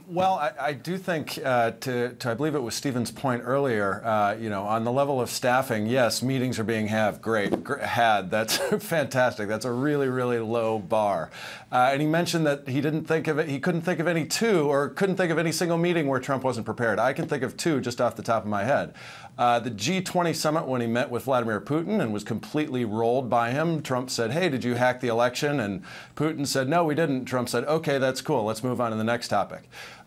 Well, I do think, I believe it was Stephen's point earlier, on the level of staffing, yes, meetings are being had. That's fantastic. That's a really, really low bar. And he mentioned that he couldn't think of any single meeting where Trump wasn't prepared. I can think of two just off the top of my head. The G20 summit, when he met with Vladimir Putin and was completely rolled by him, Trump said, "Hey, did you hack the election?" And Putin said, "No, we didn't." Trump said, "Okay, that's cool. Let's move on to the next topic."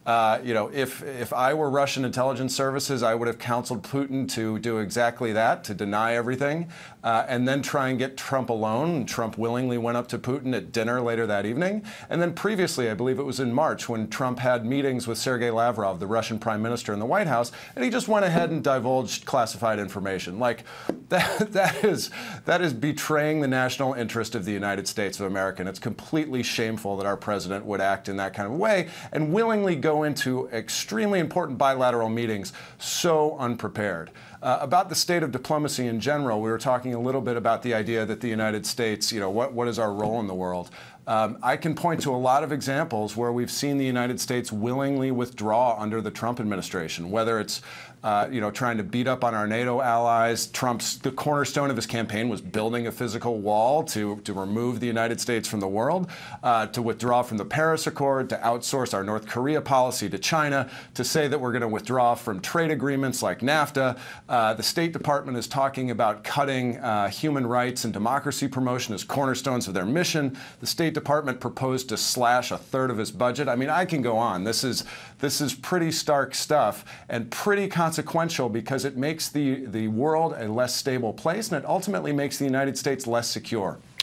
If I were Russian intelligence services, I would have counseled Putin to do exactly that, to deny everything, and then try and get Trump alone. And Trump willingly went up to Putin at dinner later that evening. And then previously, I believe it was in March, when Trump had meetings with Sergei Lavrov, the Russian prime minister, in the White House, and he just went ahead and divulged classified information. Like, that is betraying the national interest of the United States of America. And it's completely shameful that our president would act in that kind of way and willingly go into extremely important bilateral meetings so unprepared. About the state of diplomacy in general, we were talking a little bit about the idea that the United States, what is our role in the world? I can point to a lot of examples where we've seen the United States willingly withdraw under the Trump administration, whether it's trying to beat up on our NATO allies. The cornerstone of his campaign was building a physical wall to remove the United States from the world, to withdraw from the Paris Accord, to outsource our North Korea policy to China, to say that we're going to withdraw from trade agreements like NAFTA. The State Department is talking about cutting human rights and democracy promotion as cornerstones of their mission. The State Department proposed to slash a third of his budget. I mean, I can go on. This is pretty stark stuff and pretty consequential, because it makes the world a less stable place, and it ultimately makes the United States less secure.